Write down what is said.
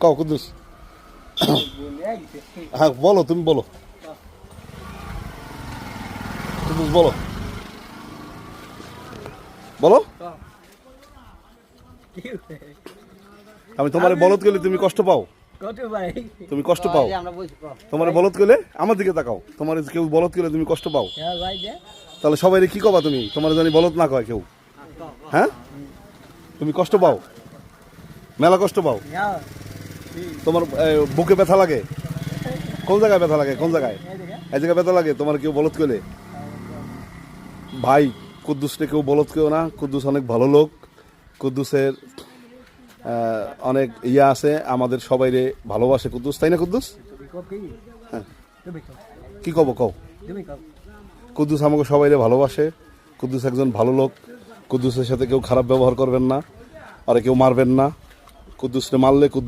কও কুদ্দুস। হ্যাঁ বলো, তুমি বলো কুদ্দুস, বলো বলো। আমি তোমারে বলদ গেলে তুমি কষ্ট পাও? তুমি কষ্ট পাও? তোমার বলদ গেলে আমার দিকে তাকাও, তোমার কেউ বলদ গেলে তুমি কষ্ট পাও? তাহলে সবাই কি কবা তুমি? তোমার জানি বলদ না কয় কেউ? হ্যাঁ, তুমি কষ্ট পাও, মেলা কষ্ট পাও। তোমার বুকে ব্যথা লাগে? কোন জায়গায় ব্যথা লাগে? কোন জায়গায়? এই জায়গায় ব্যথা লাগে তোমার কেউ বলদ গেলে? ভাই কুদ্দুসকে কেউ বলদ কেউ না, কুদ্দুস অনেক ভালো লোক। কুদ্দুসের অনেক ইয়া আছে, আমাদের সবাইরে ভালোবাসে কুদ্দুস, তাই না কুদ্দুস? হ্যাঁ, কি কব কও? কুদ্দুস আমাকে সবাইরে ভালোবাসে। কুদ্দুস একজন ভালো লোক। কুদ্দুসের সাথে কেউ খারাপ ব্যবহার করবেন না, আর কেউ মারবেন না। কুদ্দুসকে মারলে